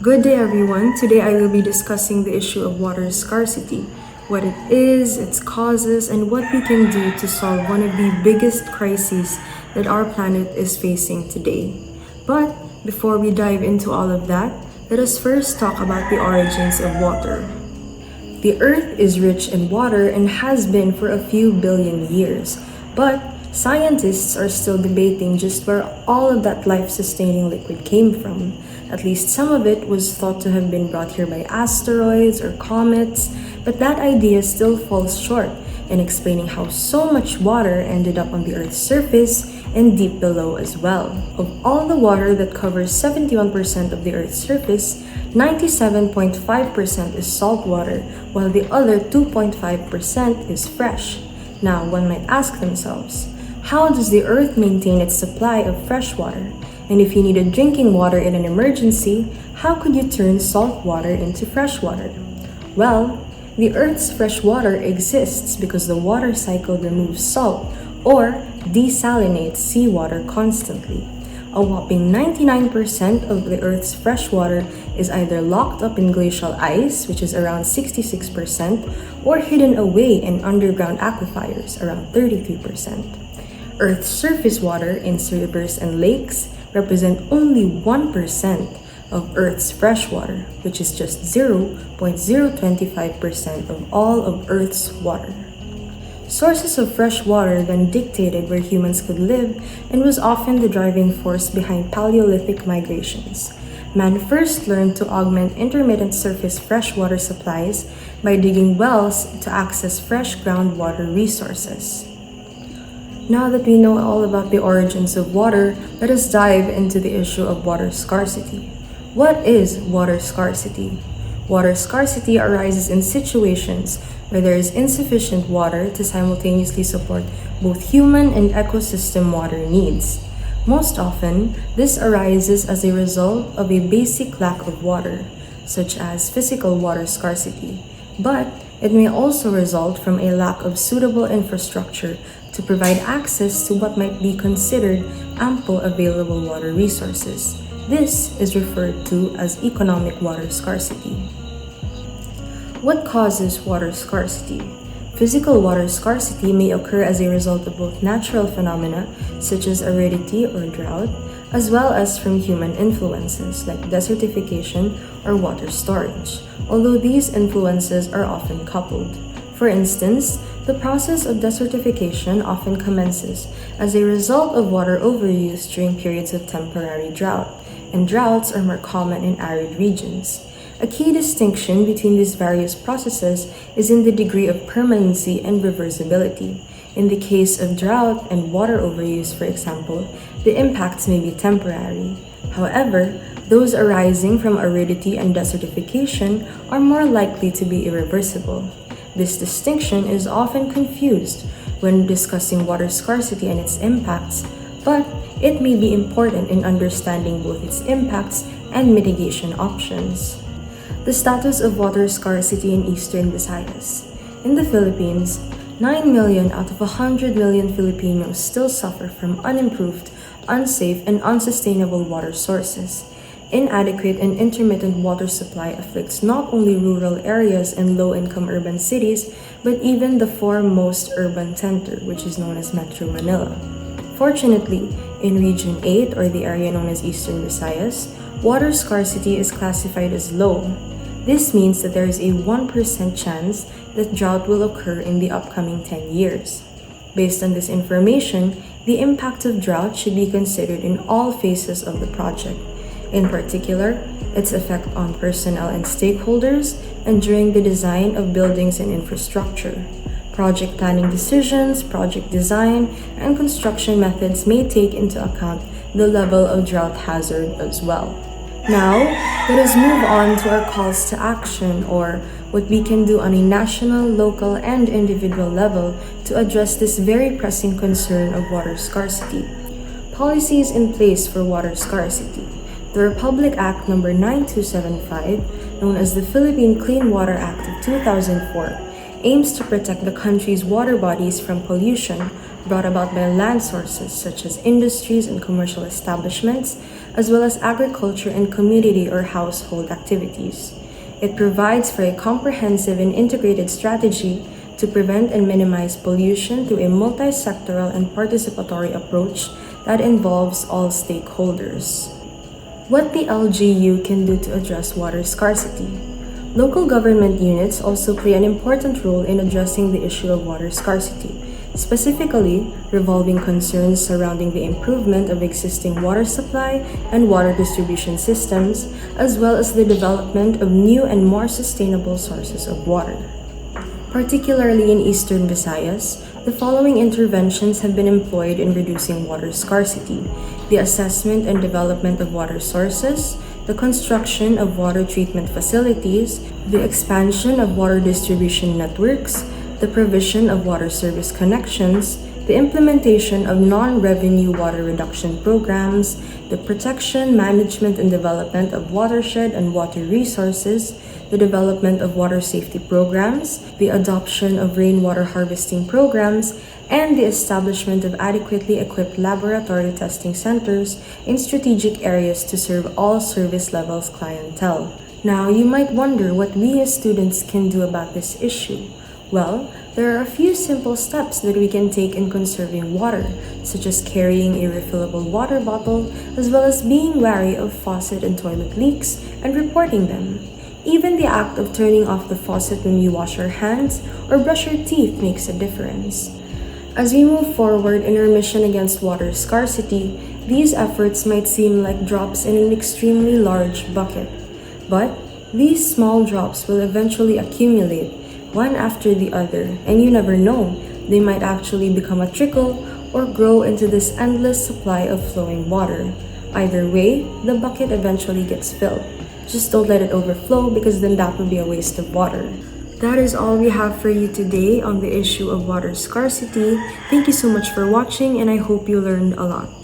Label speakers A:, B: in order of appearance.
A: Good day, everyone. Today I will be discussing the issue of water scarcity, what it is, its causes, and what we can do to solve one of the biggest crises that our planet is facing today. But before we dive into all of that, let us first talk about the origins of water. The Earth is rich in water and has been for a few billion years, but scientists are still debating just where all of that life-sustaining liquid came from. At least some of it was thought to have been brought here by asteroids or comets, but that idea still falls short in explaining how so much water ended up on the Earth's surface and deep below as well. Of all the water that covers 71% of the Earth's surface, 97.5% is salt water, while the other 2.5% is fresh. Now, one might ask themselves, how does the Earth maintain its supply of fresh water? And if you needed drinking water in an emergency, how could you turn salt water into fresh water? Well, the Earth's fresh water exists because the water cycle removes salt or desalinates seawater constantly. A whopping 99% of the Earth's fresh water is either locked up in glacial ice, which is around 66%, or hidden away in underground aquifers, around 33%. Earth's surface water in rivers and lakes represent only 1% of Earth's fresh water, which is just 0.025% of all of Earth's water. Sources of fresh water then dictated where humans could live and was often the driving force behind Paleolithic migrations. Man first learned to augment intermittent surface freshwater supplies by digging wells to access fresh groundwater resources. Now that we know all about the origins of water, let us dive into the issue of water scarcity. What is water scarcity? Water scarcity arises in situations where there is insufficient water to simultaneously support both human and ecosystem water needs. Most often, this arises as a result of a basic lack of water, such as physical water scarcity, but it may also result from a lack of suitable infrastructure to provide access to what might be considered ample available water resources. This is referred to as economic water scarcity. What causes water scarcity? Physical water scarcity may occur as a result of both natural phenomena such as aridity or drought, as well as from human influences like desertification or water storage, although these influences are often coupled. For instance, the process of desertification often commences as a result of water overuse during periods of temporary drought, and droughts are more common in arid regions. A key distinction between these various processes is in the degree of permanency and reversibility. In the case of drought and water overuse, for example, the impacts may be temporary. However, those arising from aridity and desertification are more likely to be irreversible. This distinction is often confused when discussing water scarcity and its impacts, but it may be important in understanding both its impacts and mitigation options. The status of water scarcity in Eastern Visayas. In the Philippines, 9 million out of 100 million Filipinos still suffer from unimproved, unsafe, and unsustainable water sources. Inadequate and intermittent water supply afflicts not only rural areas and low-income urban cities, but even the foremost urban center, which is known as Metro Manila. Fortunately, in Region 8, or the area known as Eastern Visayas, water scarcity is classified as low. This means that there is a 1% chance that drought will occur in the upcoming 10 years. Based on this information, the impact of drought should be considered in all phases of the project. In particular, its effect on personnel and stakeholders, and during the design of buildings and infrastructure. Project planning decisions, project design, and construction methods may take into account the level of drought hazard as well. Now, let us move on to our calls to action, or what we can do on a national, local, and individual level to address this very pressing concern of water scarcity. Policies in place for water scarcity. The Republic Act No. 9275, known as the Philippine Clean Water Act of 2004, aims to protect the country's water bodies from pollution, brought about by land sources such as industries and commercial establishments, as well as agriculture and community or household activities. It provides for a comprehensive and integrated strategy to prevent and minimize pollution through a multi-sectoral and participatory approach that involves all stakeholders. What the LGU can do to address water scarcity. Local government units also play an important role in addressing the issue of water scarcity, specifically revolving concerns surrounding the improvement of existing water supply and water distribution systems, as well as the development of new and more sustainable sources of water. Particularly in Eastern Visayas, the following interventions have been employed in reducing water scarcity: the assessment and development of water sources, the construction of water treatment facilities, the expansion of water distribution networks, the provision of water service connections, the implementation of non-revenue water reduction programs, the protection, management, and development of watershed and water resources, the development of water safety programs, the adoption of rainwater harvesting programs, and the establishment of adequately equipped laboratory testing centers in strategic areas to serve all service levels clientele. Now, you might wonder what we as students can do about this issue. Well, there are a few simple steps that we can take in conserving water, such as carrying a refillable water bottle, as well as being wary of faucet and toilet leaks and reporting them. Even the act of turning off the faucet when you wash your hands or brush your teeth makes a difference. As we move forward in our mission against water scarcity, these efforts might seem like drops in an extremely large bucket. But these small drops will eventually accumulate, one after the other, and you never know, they might actually become a trickle or grow into this endless supply of flowing water. Either way, the bucket eventually gets filled. Just don't let it overflow, because then that would be a waste of water. That is all we have for you today on the issue of water scarcity. Thank you so much for watching, and I hope you learned a lot.